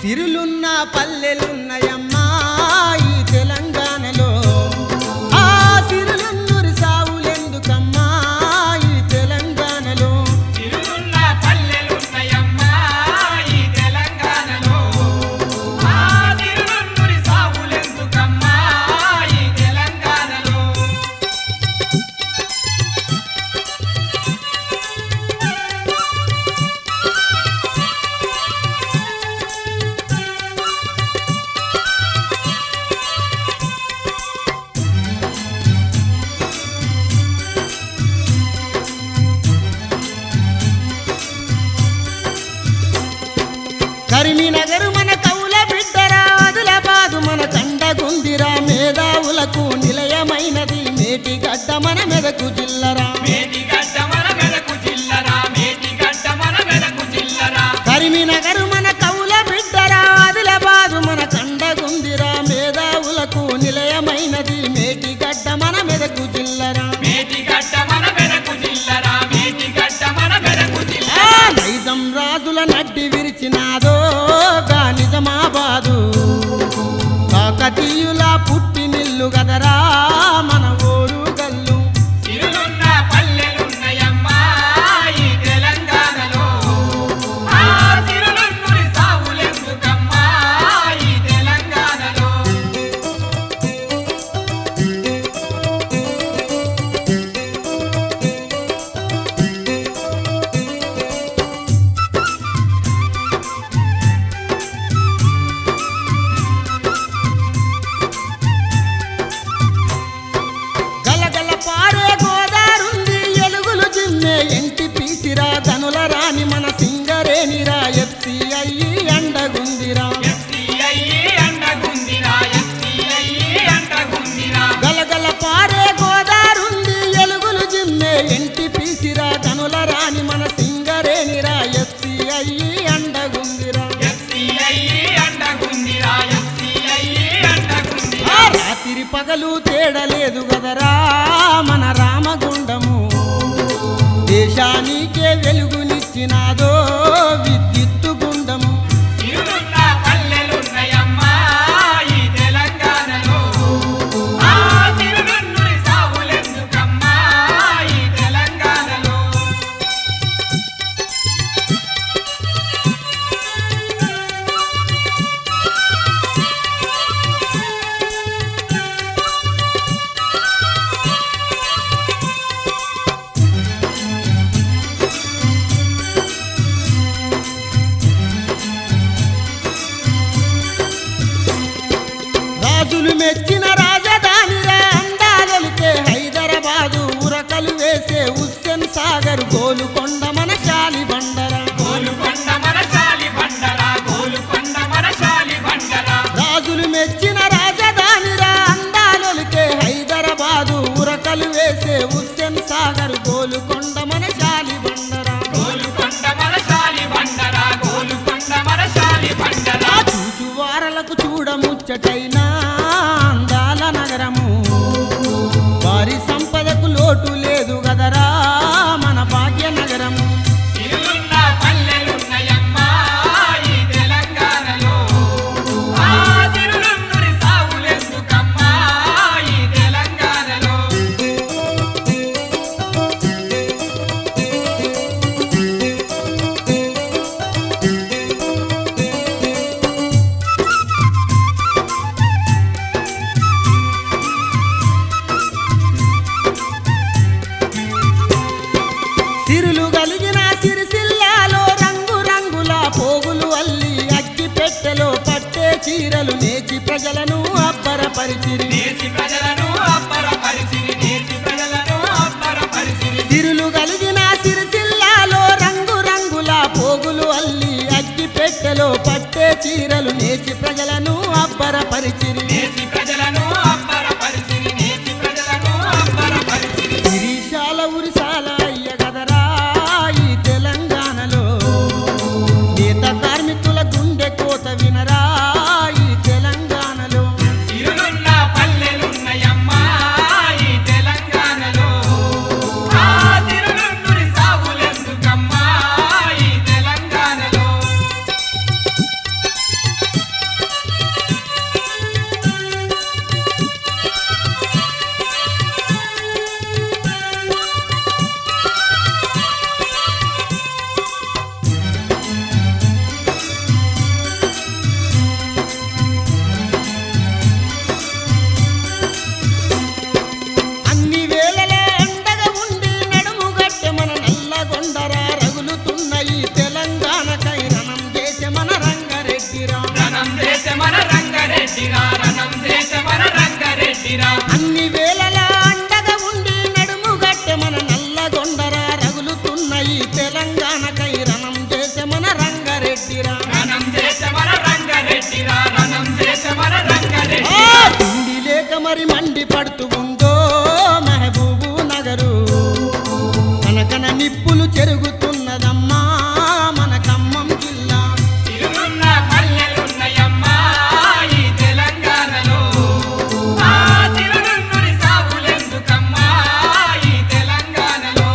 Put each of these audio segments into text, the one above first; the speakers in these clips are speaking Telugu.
సిరులున్న పల్లెలున్నయమ్మా ఈ తెలంగాణలో ఆ సిరులున్నూరి సావులెందుకమ్మా ఈ తెలంగాణలో సిరులున్న పల్లెలున్నయమ్మా ఈ తెలంగాణలో ఆ సిరులున్నూరి సావులెందుకమ్మా ఈ తెలంగాణలో కరీంనగర్ మన కౌల బిడ్డరా ఆదిలాబాదు మన కండగుందిరా మేధావులకు నిలయమైనది మేటిగడ్డ మన మెదకు జిల్లరా మేటిగడ్డ మన మెదకు జిల్లరా మేటిగడ్డ మన మెదకు జిల్లరా కరీంనగర్ మన కౌల బిడ్డరా ఆదిలాబాదు మన కండగుందిరా మేధావులకు నిలయమైనది మేటిగడ్డ మన మెదకు జిల్లరా మేటిగడ్డ మన మెదకు జిల్లరా మేటిగడ్డ మన మెదకు జిల్లరా నైజం రాజుల నడ్డి విరిచినాదో గా నిజామాబాదు కాకతీయుల పుట్టినిల్లు గదరా మన ఊరు గల్లు సిరులున్న పల్లెలున్నయమ్మా ఈ తెలంగాణలో ఆ సిరులున్నూరి సావులెందుకమ్మా ఈ తెలంగాణలో గలగల పారే గోదారుంది ఎలుగులు జిమ్మే ఎంటి పీసిరా ధనుల రాణి మన సింగరేనిరా ఎఫ్సిఐ అండగుందిరా ఎఫ్సిఐ అండగుందిరా ఎఫ్సిఐ అండగుందిరా గలగల పారే గోదారుంది ఎలుగులు జిమ్మే ఎంటి పీసిరా ధనుల రాణి మన సింగరేనిరా ఎఫ్సిఐ అండగుందిరా ఎఫ్సిఐ అండగుందిరా ఎఫ్సిఐ అండగుందిరా రాత్రి పగలు తేడలేదు గదరా మన రామగుండము దేశానికే వెలుగునిచ్చినాదో విద్యుత్తు గుండము సిరులున్న పల్లెలున్నయమ్మా ఈ తెలంగాణలో ఆ సిరులున్నూరి సావులెందుకమ్మా ఈ తెలంగాణలో రాజులు మెచ్చిన రాజధానిరా అందాలొలికే హైదరాబాదు ఉరకలు వేసే హుస్సేన్ సాగర్ గోలుకొండ మన శాలి బండరా గోలుకొండ మన శాలి బండరా గోలుకొండ మన శాలి బండరా రాజులు మెచ్చిన రాజధానిరా అందాలొలికే హైదరాబాదు ఉరకలు వేసే హుస్సేన్ సాగర్ గోలుకొండ మన శాలి బండరా గోలుకొండ మన శాలి బండరా గోలుకొండ మన శాలి బండరా చూచువారలకు చూడముచ్చటైనా అందాల నగరము వారి సంపదకు లోటు లేదు గదరా మన భాగ్యనగరము సిరులున్న పల్లెలున్నయమ్మా ఈ తెలంగాణలో ఆ సిరులున్నూరి సావులెందుకమ్మా ఈ తెలంగాణలో సిరులు కలిగిన సిరిసిల్లాలో రంగు రంగుల పోగులు అల్లి అగ్గి పెట్టెలో పట్టే చీరలు నేచి ప్రజలను అబ్బరపరిచిరి నేసి ప్రజలను అబ్బరపరిచిరి నేసి ప్రజలను అబ్బరపరిచిరి సిరులు కలిగిన సిరిసిల్లాలో రంగు రంగుల పోగులు అల్లి అగ్గి పెట్టెలో పట్టే చీరలు నేచి ప్రజలను అబ్బరపరిచిరి నేసి ప్రజలను అబ్బరపరిచిరి నేసి ప్రజలను అబ్బరపరిచిరి గిరీశాల ఉరిసాల అయ్య గదరా ఈ తెలంగాణ రగులుతున్న ఈ తెలంగాణకై రణం చేసే మన రంగారెడ్డిరా రణం చేసే మన రంగారెడ్డిరా రణం చేసే మన రంగారెడ్డిరా అన్ని వేళలా అండగా ఉండి నడుము గట్టె మన నల్లగొండరా రగులుతున్న ఈ తెలంగాణకై రణం చేసే మన రంగారెడ్డిరా రణం చేసే మన రంగారెడ్డిరా రణం చేసే మన రంగారెడ్డి తిండి లేక మరి మండి పడుతూ ఉందో మహబూబు నగరు కనకన నిప్పులు చెరుగుతున్నదమ్మా మన ఖమ్మం జిల్లా తిరుగున్న పల్లెలున్నయమ్మా ఈ తెలంగాణలో ఆ తిరుగున్నూరి సాగులెందుకమ్మా ఈ తెలంగాణలో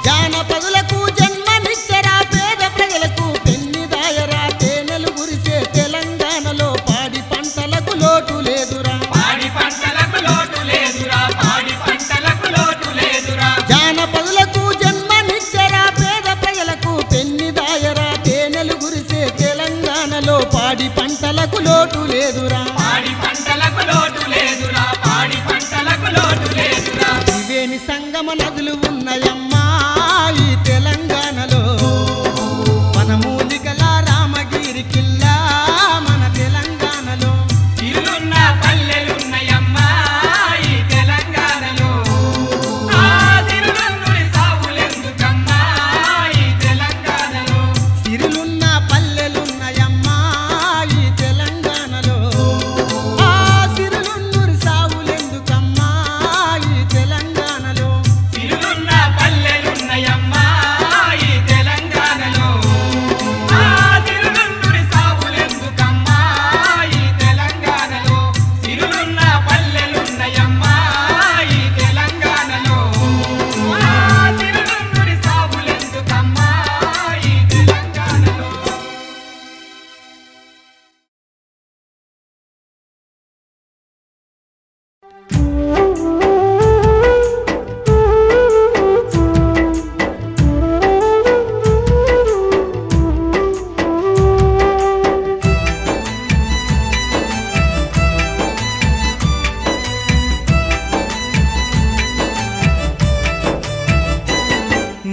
జానపదులకు జన్మనిచ్చరా పేద ప్రజలకు పెన్నిదాయరా తేనెలు గురిసే తెలంగాణలో పాడి పంటలకు లోటు లేదురా పాడి పంటలకు లోటు లేదురా పాడి పంటలకు లోటు లేదురా జానపదులకు జన్మనిచ్చరా పేద ప్రజలకు పెన్నిదాయరా తేనెలు గురిసే తెలంగాణలో పాడి పంటలకు లోటు లేదురా పాడి పంటలకు లోటు లేదురా పాడి పంటలకు లోటు లేదురా త్రివేణి సంగమ నదులు ఉన్నయమ్మా ఈ తెలంగాణలో వనమూలికల రామగిరి కిల్లా మన తెలంగాణలో తిరుగున్న పల్లెలున్నయమ్మా ఈ తెలంగాణలో ఆ తిరుగున్నూరి సాగులెందుకమ్మా ఈ తెలంగాణలో సిరులున్న పల్లెలున్నయమ్మా ఈ తెలంగాణలో ఆ సిరులున్నూరి సావులెందుకమ్మా ఈ తెలంగాణలో తిరుగున్న పల్లెలున్నయమ్మా ఈ తెలంగాణలో ఆ తిరుగున్నూరి సాగులెందుకమ్మా ఈ తెలంగాణలో తిరుగున్న పల్లెలున్నయమ్మా ఈ తెలంగాణలో ఆ తిరుగున్నూరి సాగులెందుకమ్మా ఈ తెలంగాణలో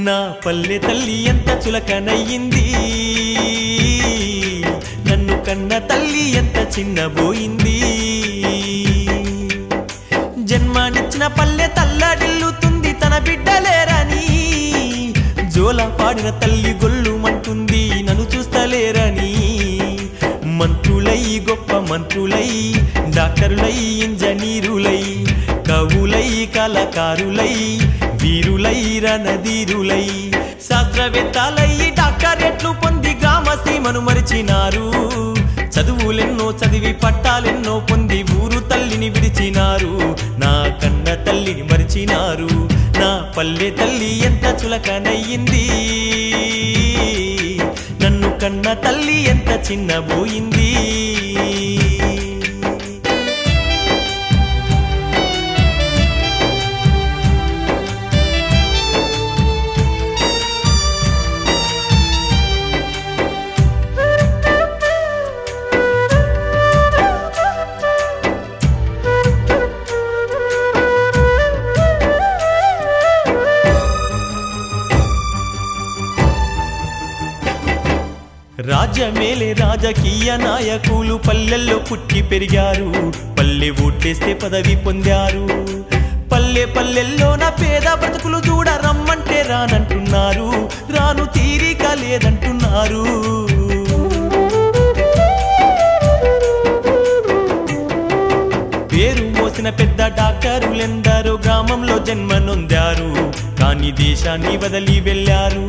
నా పల్లె తల్లి ఎంత చులకనయ్యింది నన్ను కన్న తల్లి ఎంత చిన్నబోయింది జన్మనిచ్చిన పల్లె తల్లడిల్లుతుంది తన బిడ్డలేరని జోల పాడిన తల్లి గొల్లుమంటుంది నన్ను చూస్తలేరని మంత్రులై గొప్ప మంత్రులై డాక్టరులై ఇంజనీరులై కవులై కళాకారులై వీరులై రణధీరులై శాస్త్రవేత్తలై డాక్టరేట్లు పొంది గ్రామ సీమను మరిచినారు చదువులెన్నో చదివి పట్టాలెన్నో పొంది ఊరు తల్లిని విడిచినారు నా కన్న తల్లిని మరిచినారు నా పల్లె తల్లి ఎంత చులకనయ్యింది నన్ను కన్న తల్లి ఎంత చిన్నబోయింది రాజ్యమేలే రాజకీయ నాయకులు పల్లెల్లో పుట్టి పెరిగారు పల్లె ఓట్లేస్తే పదవి పొందారు పల్లె పల్లెల్లోన పేద బ్రతుకులు చూడ రమ్మంటే రానంటున్నారు రాను తీరిక లేదంటున్నారు పేరు మోసిన పెద్ద డాక్టరులెందరో గ్రామంలో జన్మనొందారు కానీ దేశాన్ని వదిలి వెళ్ళారు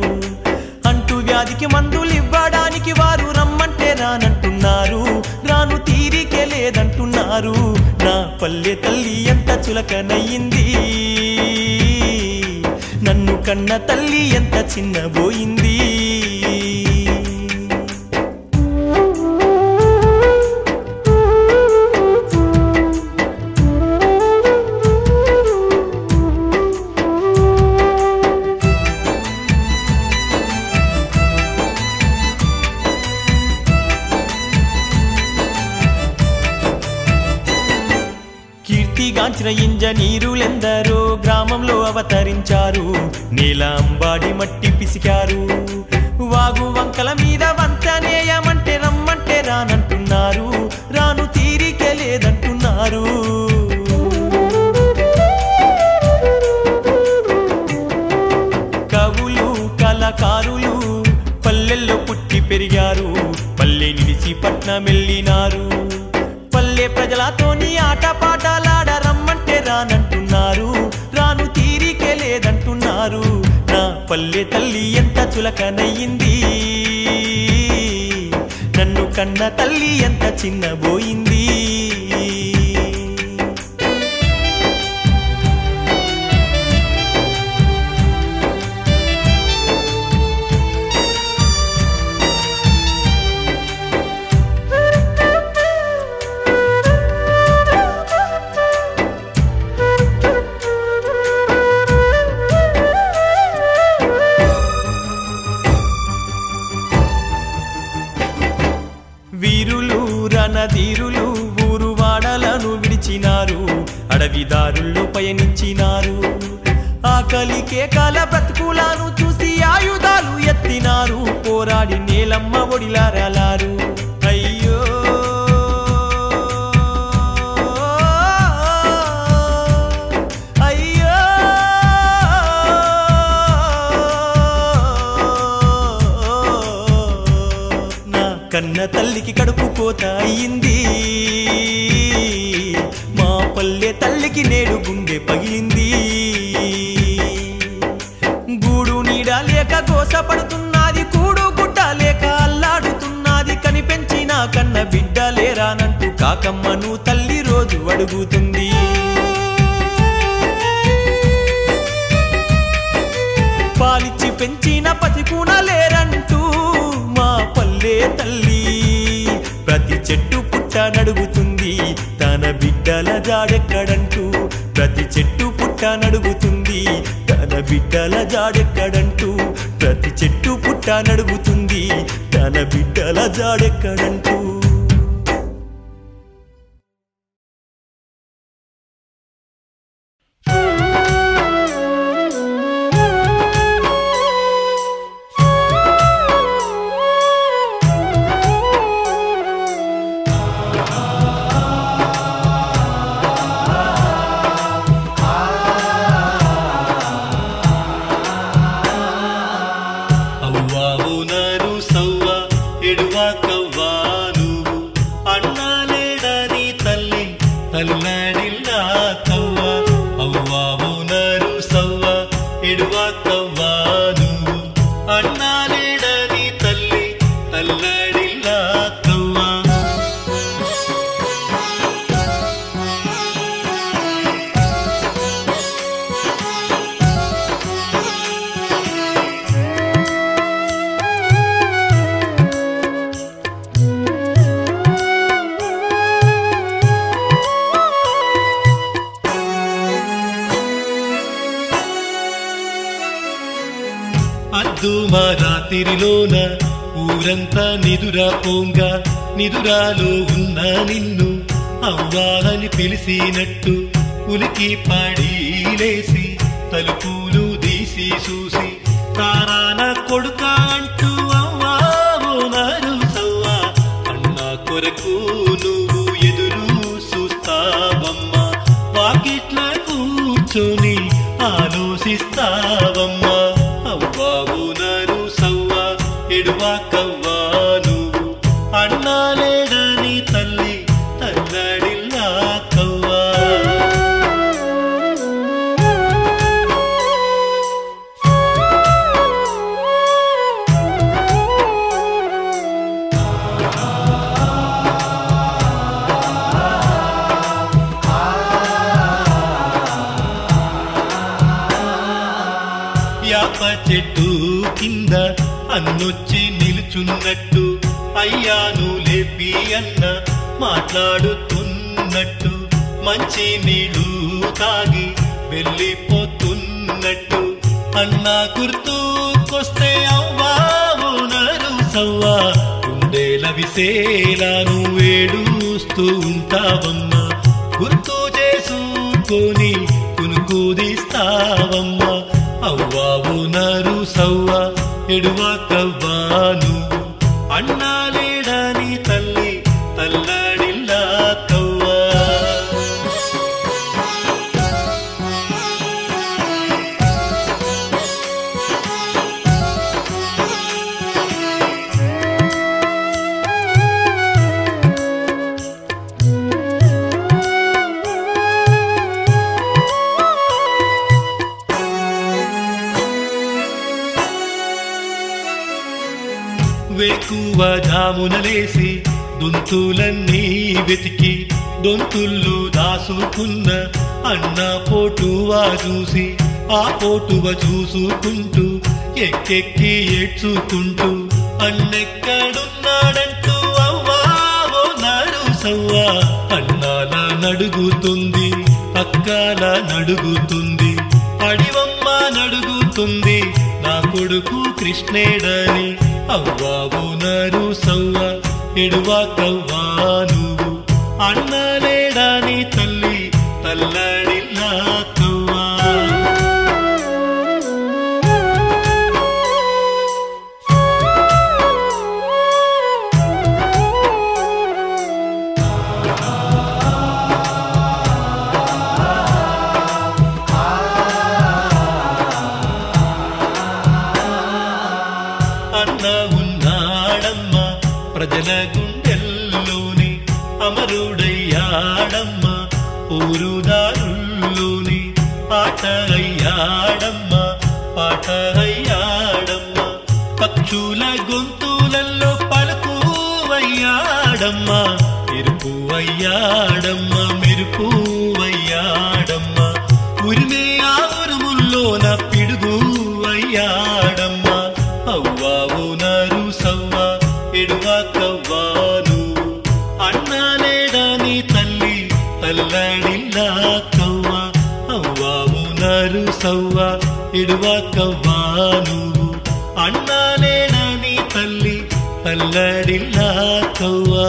అంటూ వ్యాధికి మందులు ఇవ్వడానికి వారు రమ్మంటే రానంటున్నారు రాను తీరికే లేదంటున్నారు నా పల్లె తల్లి ఎంత చులకనయ్యింది నన్ను కన్న తల్లి ఎంత చిన్నబోయింది శాస్త్ర ఇంజనీరులెందరో గ్రామంలో అవతరించారు. నేల అంబాడి మట్టి పిసికారు. వాగు వంకల మీద వంతనేయమంటే రమ్మంటే రానంటున్నారు. రాను తీరికే లేదంటున్నారు. కవులు కళాకారులు పల్లెల్లో పుట్టి పెరిగారు. పల్లె నిలిచి పట్నమెళ్ళినారు. పల్లె ప్రజలతోని ఆట పాటలాడ రమ్మంటే రానంటున్నారు. రాను తీరికే లేదంటున్నారు. నా పల్లె తల్లి ఎంత చులకనయ్యింది. నన్ను కన్న తల్లి ఎంత చిన్నబోయింది. వీరులు రణధీరులు ఊరు వాడలను విడిచినారు. అడవిదారుల్లో పయనించినారు. ఆకలి కేకాల బ్రతుకులను చూసి ఆయుధాలు ఎత్తినారు. పోరాడి నేలమ్మ ఒడిలారాలారు. అయ్యో అయ్యో నా కన్న తల్లికి కడుపు కోత అయ్యింది. మా పల్లె తల్లికి నేడు గుండె పగిలింది. గూడు నీడ లేక గోసపడుతున్నది. కూడు గుడ్డ లేక అల్లాడుతున్నది. కనిపెంచిన కన్న బిడ్డ లేరానంటూ కాకమ్మను తల్లి రోజు అడుగుతుంది. పాలిచ్చి పెంచిన పతికూన లేరంటూ మా పల్లె తల్లి ప్రతి చెట్టు పుట్ట నడుగుతుంది. తన బిడ్డల జాడెక్కడంటూ ప్రతి చెట్టు పుట్ట నడుగుతుంది. తన బిడ్డల జాడెక్కడంటూ ప్రతి చెట్టు పుట్ట నడుగుతుంది. తన బిడ్డల జాడెక్కడంటూ. రాత్రిలోన ఊరంతా నిదురా పోంగ నిదురాలో ఉన్న నిన్ను అవ్వా అని పిలిచినట్టు ఉలికి పాడి లేసి తలుపులు తీసి చూసి తారాన కొడుక అంటూ అవ్వా ఓనారు సవ్వా అన్న కొరకు నువ్వు ఎదురు చూస్తావమ్మా. వాకిట్ల కూర్చొని ఆలోచిస్తావమ్మా. అవ్వా ఓనారు సవ్వా ఎడువాకవ్వా నువ్వు అన్నా లేడని తల్లి తల్లడిల్లా కవ్వా. యాప చెట్టు కింద అన్నొచ్చి నిలుచున్నట్టు అయ్యాను లేపి అన్న మాట్లాడుతున్నట్టు మంచి నీళ్ళు తాగి వెళ్ళిపోతున్నట్టు అన్నా గుర్తుకొస్తే అవ్వా ఓనరు సవ్వా గుండెల విసేలా నువ్వేడుస్తూ ఉంటావమ్మా. గుర్తు చేసుకుంటే మొక్కుకొని కునుకుదీస్తావమ్మ అవ్వావు నరు సవ్వ ఎడువాకవ్వా నువ్వు అన్నా లేడని తల్లి తల్లడిల్లా కవ్వా వేకువ జామునలేసి దొంతులన్నీ వెతికి దొంతుల్లో దాసుకున్న అన్న పోటువా చూసి ఆ పోటువ చూసుకుంటూ ఎక్కెక్కి ఏడ్చుకుంటూ అన్నెక్కడున్నాడంటూ అవ్వావో నడు సవ్వా అన్నాల నడుగుతుంది అక్కాల నడుగుతుంది అడివమ్మ నడుగుతుంది నా కొడుకు కృష్ణేడని అవ్వావు నరు సవ్వ ఎడువాకవ్వా నువ్వు అన్నలేడని తల్లి తల్లడిల్లా కవ్వా అన్న ఉన్నాడమ్మ ప్రజల గుండెల్లోని అమరుడయ్యాడమ్మ ఊరుదారుల్లోని పాట అయ్యాడమ్మ పాట అయ్యాడమ్మ పక్షుల గొంతులలో పలుకు అయ్యాడమ్మ మెరుపు అయ్యాడమ్మ మెరుపు అయ్యాడమ్మ ఉరిమే ఆ ఉరుముల్లోన పిడుగు అయ్యాడమ్మ అవ్వావు నరు సవ్వ ఎడువాకవ్వా నువ్వు అన్నలేడని తల్లి తల్లడిల్లా కవ్వా అవ్వావు నరు సవ్వ ఎడువాకవ్వా నువ్వు అన్నలేడని తల్లి తల్లడిల్లా కవ్వా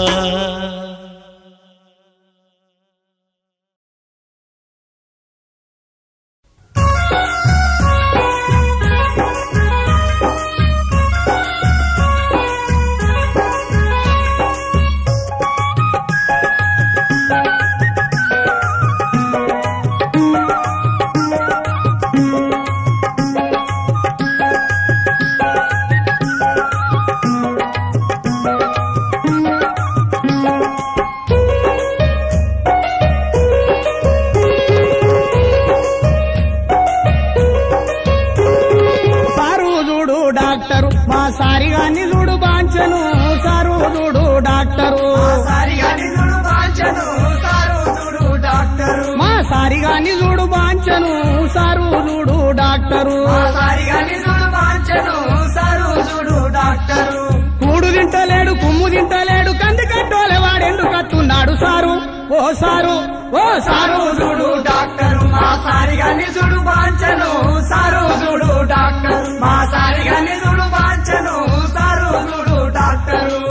సారిగాని చూడు బాంచను సారు చూడు డాక్టరు మా సారిగాని చూడు బాంచను సారు చూడు డాక్టరు కూడు తింటలేడు కుమ్ము తింటలేడు కంది కట్టోలే వాడెందుకు కత్తున్నాడు సారు ఓ సారు చూడు డాక్టరు మా సారిగాని చూడు బాంచను సారు చూడు డాక్టరు మా సారిగాని చూడు బాంచను సారు చూడు డాక్టరు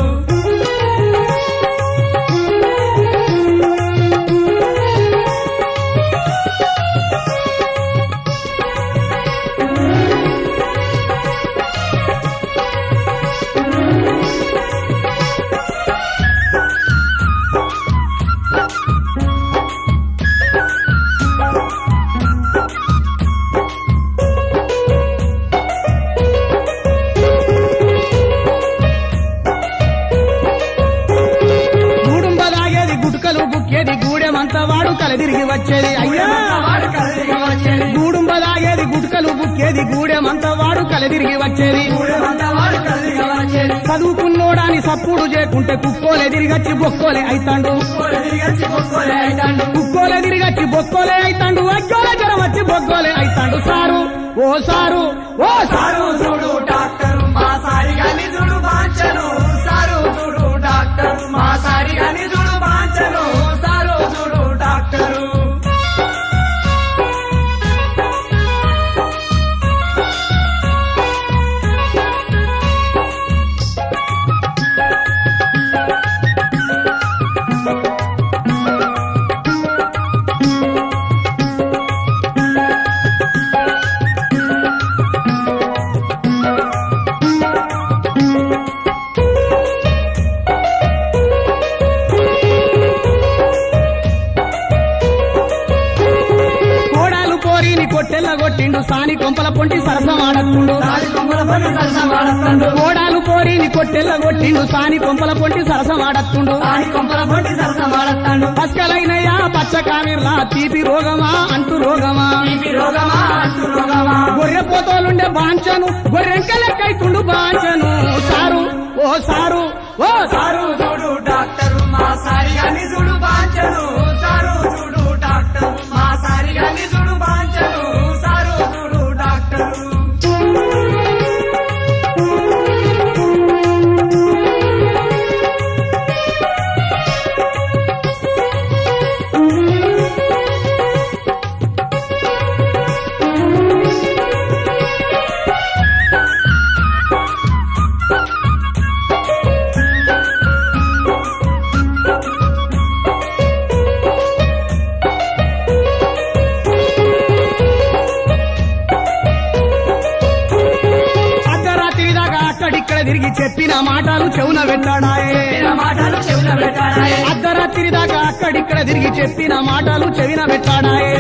వాడు కలదిరిగి వచ్చేది అయ్యా గూడుంబలాగేది గుట్కలు బుక్కేది గూడెమంత వాడు కలదిరిగి వచ్చేది చదువుకున్నోడాని సప్పుడు చేయకుంటే కుక్కోలే తిరిగచ్చి బొక్కోలే అయితాండు కుక్కోలే తిరిగచ్చి బొక్కోలే అయితాండు అగ్గోలే జ్వరం వచ్చి బొక్కోలే అయితాండు సారు ఓ సారు చూడు డాక్టరు మా సారిగాని చూడు బాంచను సారు చూడు డాక్టరు మా సారిగాని చూడు బాంచను సారు చూడు డాక్టరు సాని కొంపల పొంటి సరసమాడత్తుండు కోడాలు పోరిని కొట్టెల్ల కొట్టిండు సాని కొంపల పొంటి సరసమాడత్తుండు పస్కలైనయా పచ్చ కావిర్లా తీపి రోగమా అంటు రోగమా గొర్రె పోతోలుండే బాంచను గొర్రెంకలెక్కైతుండు బాంచను సారు ఓ సారు ఓ సారు చూడు డాక్టర్ మా సారిగాని చూడు బాంచను సారు చూడు డాక్టర్ మా సారిగాని చూడు బాంచను సారు చూడు డాక్టర్ తిరిగి చెప్పిన మాటలు చెవున పెట్టాడాయే అర్ధరాత్రి దాకా అక్కడిక్కడ తిరిగి చెప్పిన మాటలు చెవిన పెట్టాడాయే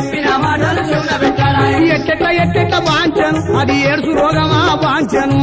ఎట్టెట్ల ఎట్టెట్ల బాంచను అది ఏడుసు రోగమా బాంచను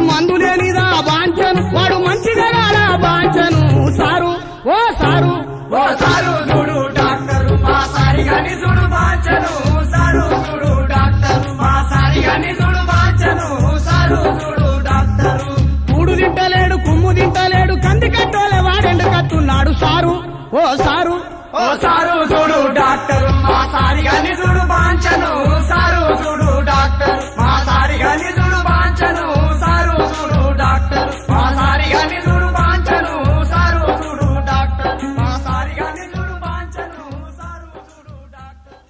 మందు లేనిదా బాంచను వాడు మంచిగా రాడా బాంచను సారు ఓ సారు ఓ సారు చూడు డాక్టర్ మా సారిగాని చూడు బాంచను సారు చూడు డాక్టర్ మా సారిగాని చూడు బాంచను సారు చూడు డాక్టర్ కూడు తింటలేడు కుమ్ము తింటలేడు కంది కట్టోలే వాడెండు కట్టున్నాడు సారు ఓ సారు ఓ సారు చూడు డాక్టర్ మా సారిగాని చూడు బాంచను సారు చూడు డాక్టర్ మా సారిగాని చూడు బాంచను సారు చూడు డాక్టర్ మా సారిగాని చూడు బాంచను సారు చూడు డాక్టర్ మా సారిగాని చూడు బాంచను సారు చూడు డాక్టర్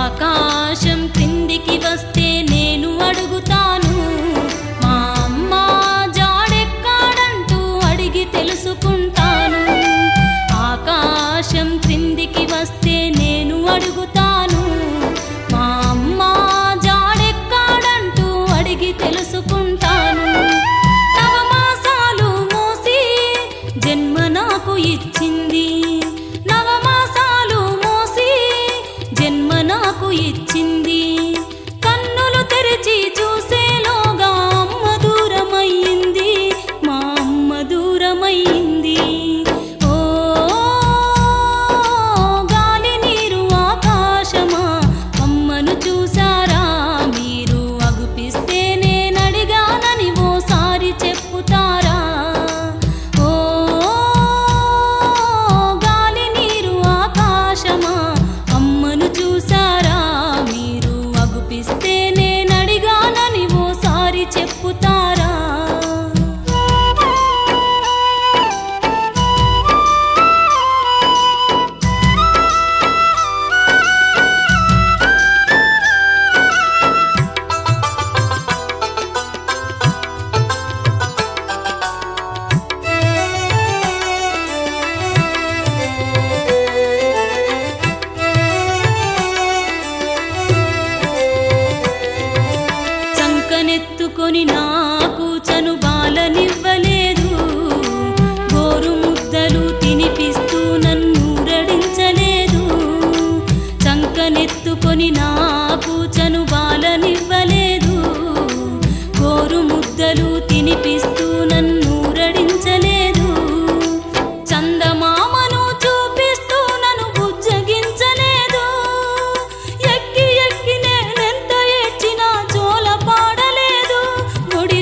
ఆకాశం క్రిందికి వస్తే నేను అడుగుతాను మా అమ్మ జాడెక్కాడంటూ అడిగి తెలుసుకుంటాను ఆకాశం క్రిందికి వస్తే నేను అడుగుతాను మా అమ్మ జాడెక్కాడంటూ అడిగి తెలుసుకుంటాను నవమాసాలు మోసి జన్మ నాకు ఇచ్చింది నవమాసాలు మోసి జన్మ నాకు ఇచ్చింది కన్నులు తెరిచి చూసేలోగా అమ్మ దూరమయ్యింది మా అమ్మ దూరమయ్యింది ఓ గాలి నీరు ఆకాశమా అమ్మను చూసారా మీరు అగుపిస్తే నేనడిగానని ఓసారి చెప్పుతారా ఓ గాలి నీరు ఆకాశమా అమ్మను చూసారా మీరు అగుపిస్తే నేనడిగానని ఓసారి చెప్పుతారా చంకనెత్తుకొని నాకు చనుబాలనివ్వలేదు గోరు ముద్దలు తినిపిస్తూ నన్ను రడించలేదు చంకనెత్తుకొని నాకు చనుబాలనివ్వలేదు గోరు ముద్దలు తినిపిస్తూ నన్ను రడించలేదు చందమామను చూపిస్తూ నన్ను బుజ్జగించలేదు ఎక్కి ఎక్కి నేనెంత ఏడ్చినా జోల పాడలేదు గుడి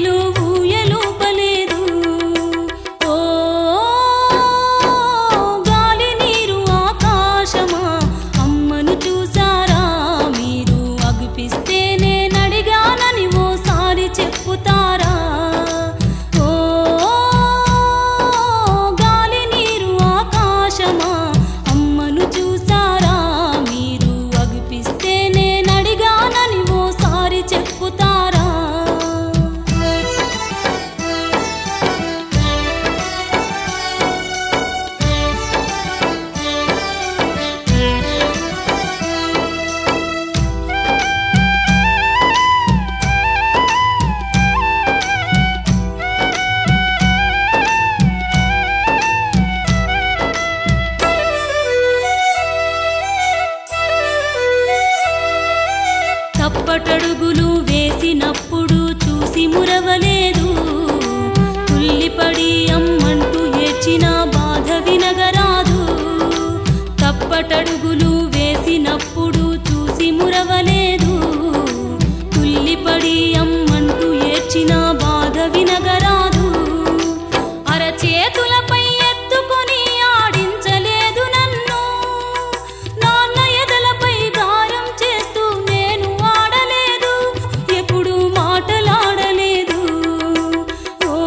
తప్పటడుగులు వేసినప్పుడు చూసి మురవలేదు. తుల్లిపడి అమ్మంటూ ఏడ్చిన బాధ వినగరాదు. తప్పటడుగులు వేసినప్పుడు చూసి మురవలేదు. తుల్లిపడి అమ్మంటూ ఏడ్చిన బాధ వినగరాదు. అరచేతులపై ఎత్తుకొని ఆడించలేదు నన్ను. నాన్న ఎదలపై గారం చేస్తూ నేను ఆడలేదు. ఎప్పుడు మాటలాడలేదు. ఓ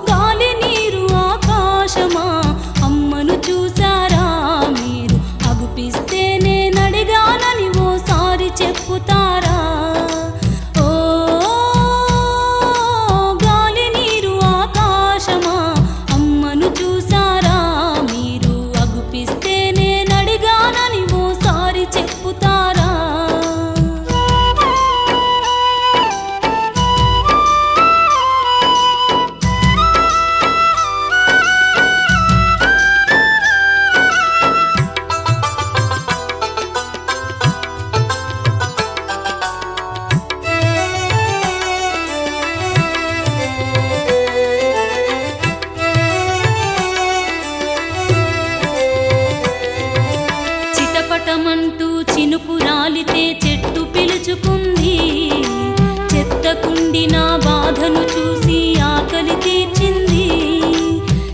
గాలి నీరు ఆకాశమా అమ్మను చూసారా మీరు? అగుపిస్తే నేనడిగానని ఓసారి చెప్పుతారా? ఓ గాలి నీరు ఆకాశమా అమ్మను చూసారా మీరు? అగుపిస్తే నేనడిగానని ఓసారి చెప్పుతారా? చిటపటమంటూ చినుకు రాలితే చెట్టు పిలుచుకుంది. చెత్తకుండి నా బాధను చూసి ఆకలి తీర్చింది.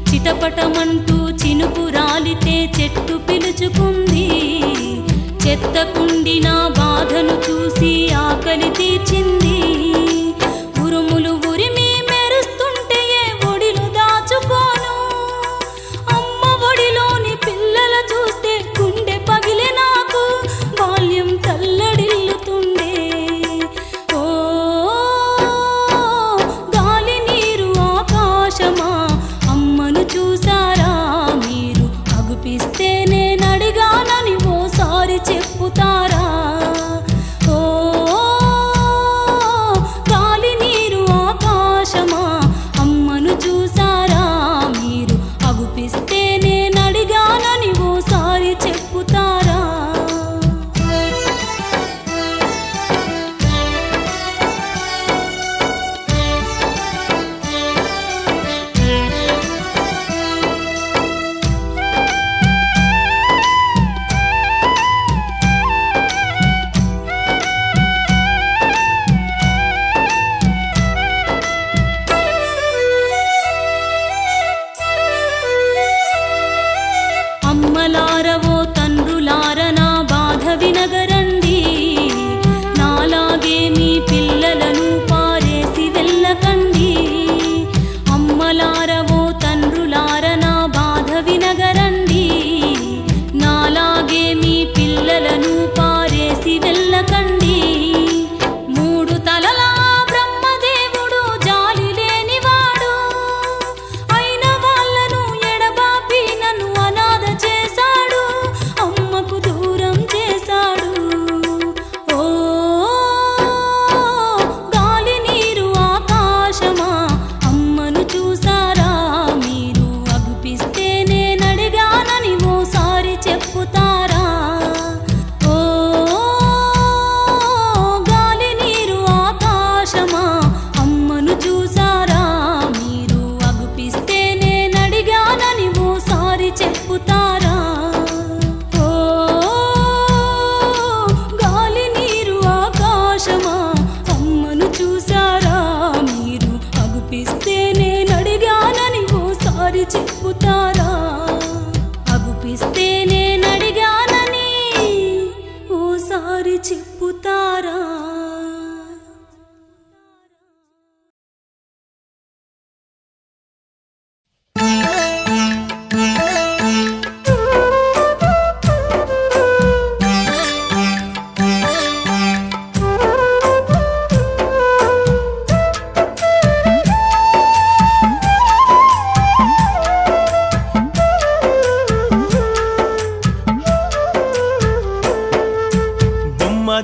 చిటపటమంటూ చినుకు రాలితే చెట్టు పిలుచుకుంది. చెత్తకుండి నా బాధను చూసి ఆకలి తీర్చింది. ఉరుములు ఉరిమి మెరుస్తుంటే ఏ ఒడిలో దాచుకోను. అమ్మ ఒడిలోని పిల్లల చూస్తే గుండె పగిలే నాకు. బాల్యం తల్లడిల్లుతుండే. ఓ గాలి నీరు ఆకాశమా అమ్మను చూసారా మీరు? అగుపిస్తే నేనడిగానని ఓసారి చెప్పుతారా? ఓ గాలి నీరు ఆకాశమా అమ్మను చూసారా మీరు? అగుపిస్తే నేనడిగానని ఓసారి చెప్పుతారా? అమ్మలారవో తండ్రులార నా బాధ వినగరండి. నాలాగే మీ పిల్లలను పారేసి వెళ్ళకండి. అమ్మలారవో తండ్రులార నా బాధ వినగరండి. నాలాగే మీ పిల్లలను పారేసి వెళ్ళకండి. మూడు తలల బ్రహ్మదేవుడు జాలి లేనివాడు. అయిన వాళ్ళను ఎడబాపి నన్ను అనాథ చేశాడు. అమ్మకు దూరం చేశాడు. ఓ గాలి నీరు ఆకాశమా అమ్మను చూసారా మీరు? అగుపిస్తే నేనడిగానని ఓసారి చెప్పుతారా? ఓ గాలి నీరు ఆకాశమా అమ్మను చూసారా మీరు? అగుపిస్తే నేనడిగానని ఓసారి చెప్పుతారా? ఓ గాలి నీరు ఆకాశమా అమ్మను చూసారా మీరు? అగుపిస్తే నేనడిగానని ఓసారి చెప్పుతారా? అగుపిస్తే నేనడిగానని ఓసారి చెప్పుతారా?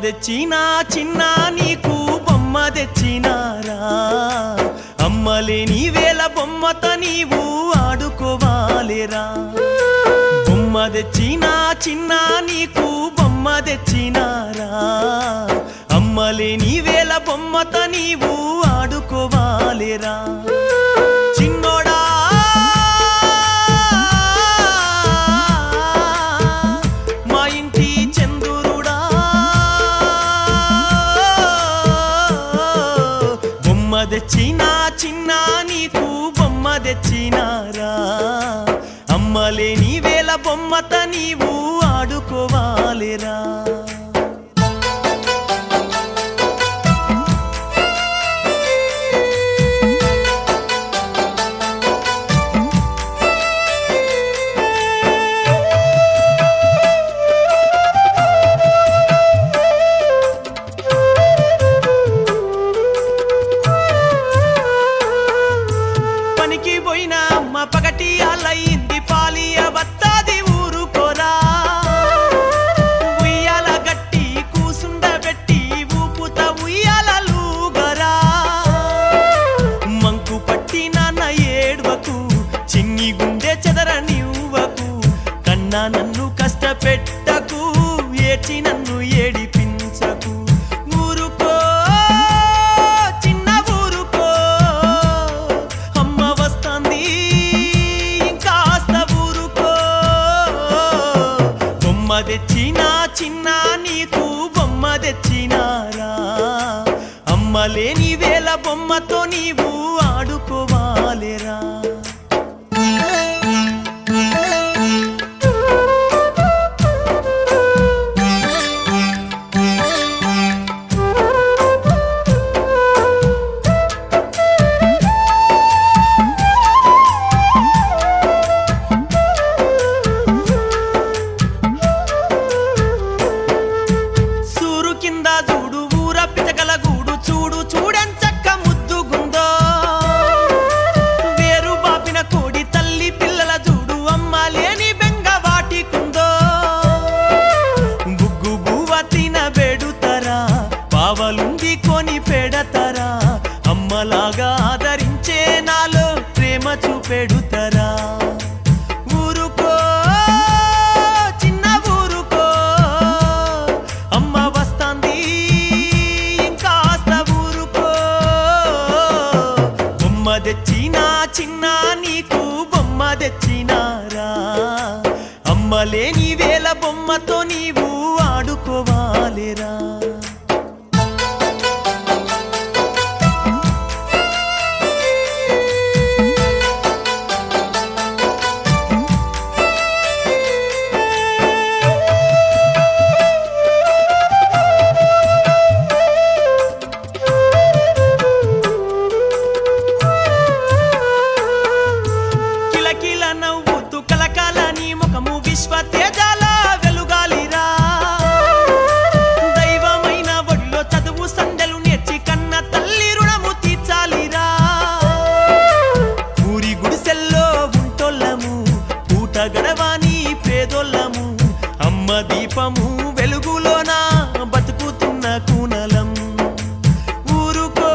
తెచ్చినా చిన్న నీకు బొమ్మ తెచ్చినారా? అమ్మలేని వేళ బొమ్మతో నీవు ఆడుకోవాలేరా? బొమ్మ తెచ్చినా చిన్న నీకు బొమ్మ బొమ్మ తెచ్చినారా అమ్మలేని వేల బొమ్మతో నీవు ఆడుకోవాలేరా చిన్నోడా మా ఇంటి చంద్రుడా బొమ్మ తెచ్చినా చిన్న నీకు బొమ్మ తెచ్చినారా అమ్మలేని వేల బొమ్మతో నీవు ఆడుకోవాలేరా పనికి పోయిన అమ్మ పగటి అలయింది పాలియ బత్తాది ఊరుకోరా ఉయ్యాల గట్టి కూసుండబెట్టి ఊపుత ఉయ్యాలలుగరా మంకు పట్టి నాన్న ఏడ్వకు చిన్ని గుండె చెదరనివ్వకు కన్నా నన్ను కష్టపెట్టకు ఏడ్చి నన్ను ఏడిపించకు ఊరుకో చిన్న ఊరుకో అమ్మ వస్తాంది ఇంకాస్త ఊరుకో బొమ్మ తెచ్చినా చిన్న నీకు బొమ్మ తెచ్చినారా అమ్మలేని వేల బొమ్మతో నీవు ఆడుకోవాలేరా సూరు కింద చూడు ఊర పిచకల గూడు చూడు చూడెంచక్క ముద్దుగుందో వేరు బాపిన కోడి తల్లి పిల్లల చూడు అమ్మ లేని బెంగ వాటికుందో బుగ్గు బువ్వ తినబెడుతరా పావలుంది కొని పెడతరా అమ్మలాగా ఆదరించే నాలో ప్రేమ చూపెడుతరా ఊరుకో చిన్న ఊరుకో అమ్మ వస్తాంది ఇంకాస్త ఊరుకో బొమ్మ తెచ్చినా చిన్న నీకు బొమ్మ తెచ్చినారా అమ్మలేని వేల బొమ్మతో నీవు ఆడుకోవాలేరా కిలకిల నవ్వుతూ కలకాల నీ ముఖము విశ్వ తేజాల వెలుగాలిరా దైవమైన ఒడిలో చదువు సందెలు నేర్చి కన్న తల్లి రుణము తీర్చాలిరా ఊరి గుడిసెల్లో ఉంటోళ్ళము పూట గడవాని పేదోళ్ళము అమ్మ దీపము వెలుగులోన బతుకుతున్న కూనలం ఊరుకో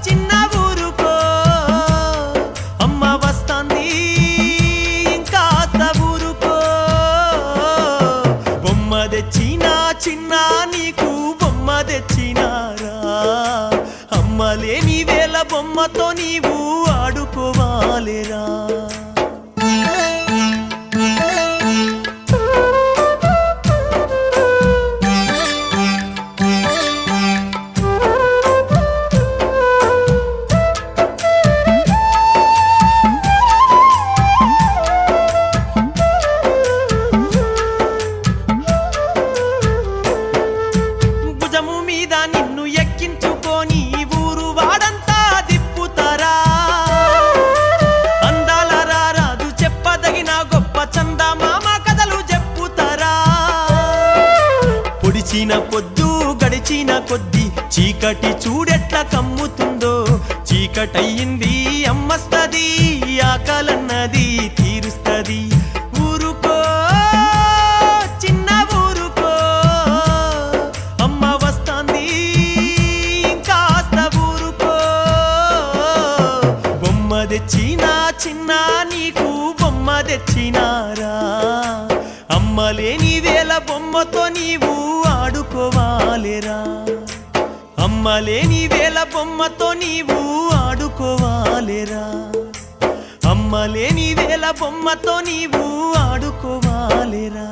చిన్న ఊరుకో అమ్మ వస్తాంది ఇంకాస్త ఊరుకో బొమ్మ తెచ్చినా చిన్న నీకు బొమ్మ తెచ్చినారా అమ్మలేని వేల బొమ్మతో నీవు ఆడుకోవాలేరా భుజము మీద నిన్ను ఎక్కించుకొని ఊరు వాడంతా దిప్పుతారా అందాల రారాదు చెప్పదగిన గొప్ప చందమామ కథలు చెప్పుతారా పొడిచిన పొద్దు గడిచిన కొద్ది చీకటి చూడెట్ల కమ్ముతుందో చీకటయ్యింది అమ్మస్తది ఆకలన్నది తీరుస్తది ఊరుకో చిన్న ఊరుకో అమ్మ వస్తాంది ఇంకాస్త ఊరుకో బొమ్మ తెచ్చినా చిన్న నీకు బొమ్మ తెచ్చినారా అమ్మలేని వేల బొమ్మతో నీవు ఆడుకోవాలేరా అమ్మలేని వేళ బొమ్మతో నీవు ఆడుకోవాలేరా అమ్మలేని వేళ బొమ్మతో నీవు ఆడుకోవాలేరా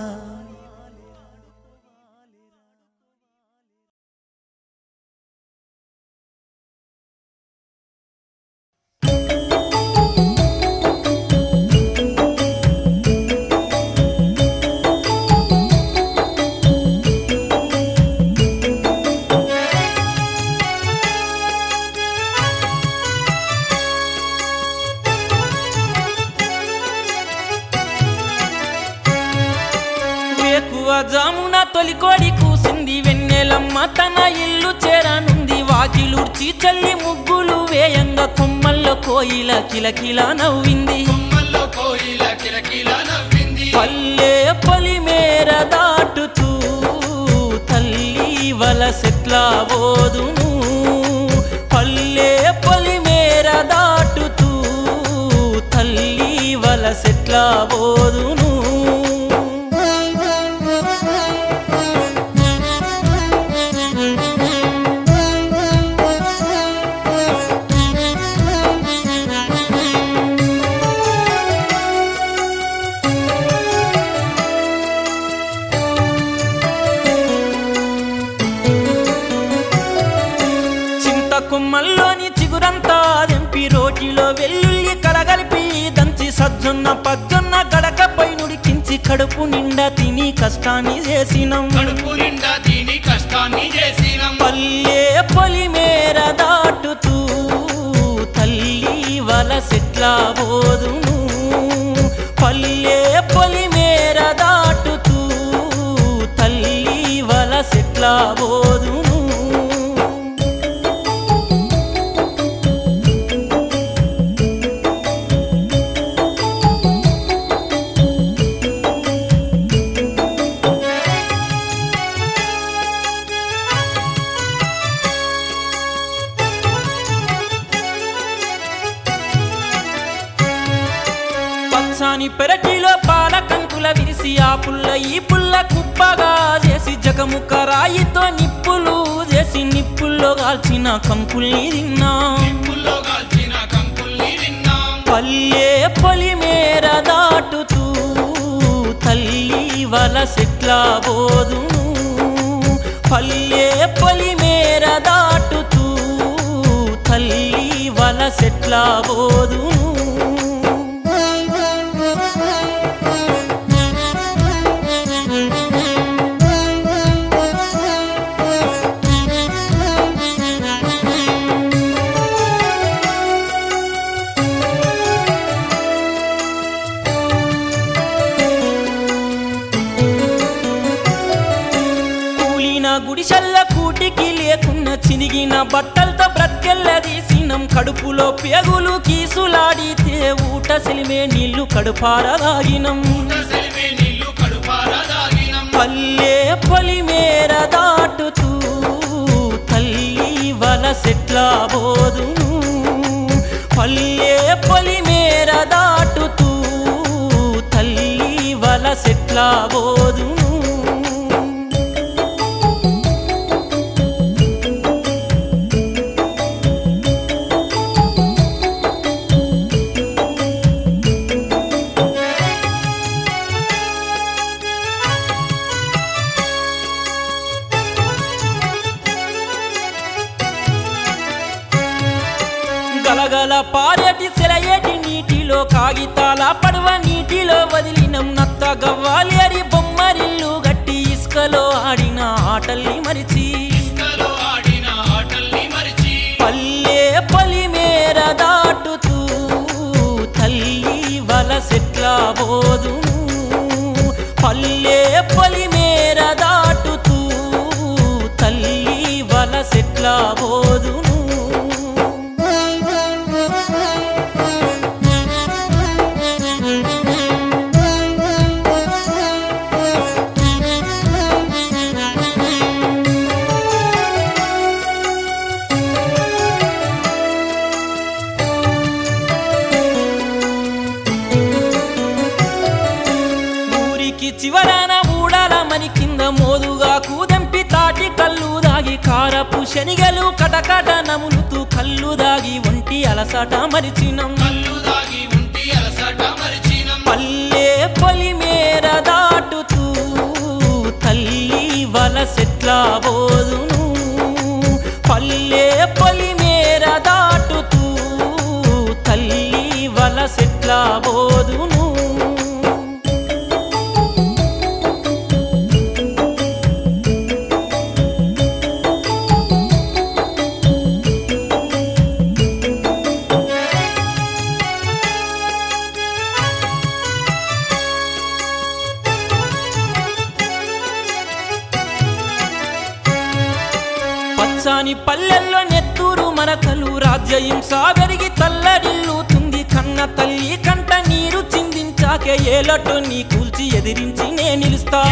జామున తొలికోడి కూసింది వెన్నెలమ్మ తన ఇల్లు చేరనుంది వాకిలుడ్చి చల్లి ముగ్గులు వేయంగా కొమ్మల్లో కోయిల కిలకిల నవ్వింది పల్లె పొలిమేర దాటుతూ తల్లి వలసెట్లా బోదును పల్లె పొలిమేర దాటుతూ తల్లి వలసెట్లా బోదును కొమ్మల్లోని చిగురంతా దెంపి రోటిలో వెల్లుల్లి కడగలిపి దంచి సజ్జొన్న పజ్జొన్న గడకపై నుడికించి కడుపు నిండా తిని కష్టాన్ని చేసినం పల్లె పొలిమేర దాటుతూ తల్లి వలసెట్లా బోదును పల్లె పొలిమేర దాటుతూ తల్లి వలసెట్లా బోదును పెరటిలో పాల కంకుల విరిసి ఆ పుల్ల ఈ పుల్ల కుప్పగా చేసి జగముక్క రాయితో నిప్పులు చేసి నిప్పుల్లో కాల్చిన కంకుల్ని తిన్నాం పల్లె పొలిమేర దాటుతూ తల్లి వలసెట్లా బోదును పల్లె పొలిమేర దాటుతూ తల్లి వలసెట్లా బోదును గుడిసెల్ల కూటికి లేకున్న చినిగిన బట్టలతో బ్రతికెళ్ళదీసినం కడుపులో పేగులు కీసులాడితే ఊట సిలిమే నీళ్లు కడుపారదాగినం పల్లె పొలిమేర దాటుతూ తల్లి వలసెట్లా బోదును పల్లె పొలిమేర దాటుతూ తల్లి వలసెట్లా బోదును గలగల పారేటి సెలయేటి నీటిలో కాగితాల పడవ నీటిలో వదిలినం నత్త గవ్వాలేరి బొమ్మరిల్లు గట్టి ఇసుకలో ఆడిన ఆటల్ని మరిచి పల్లె పొలిమేర దాటుతూ తల్లి వలసెట్లా బోదును పల్లె పొలిమేర దాటుతూ తల్లి వలసెట్లా బోదును చివరాన ఊడాల మనికి కారపు శనిగలు కటకట నములుతూ కళ్ళు దాగి ఒంటి అలసట మరిచినం పల్లె పొలిమేర దాటుతూ తల్లి వలసెట్లా బోదును పల్లె పొలిమేర దాటుతూ తల్లి వలసెట్లా బోదును పచ్చాని పల్లెల్లో నెత్తూరు మరకలు రాజ్యహింస పెరిగి తల్లడిల్లుతుంది కన్న తల్లి కంట నీరు చిందించాకే ఏలటో నీ కూల్చి ఎదిరించి నే నిలుస్తా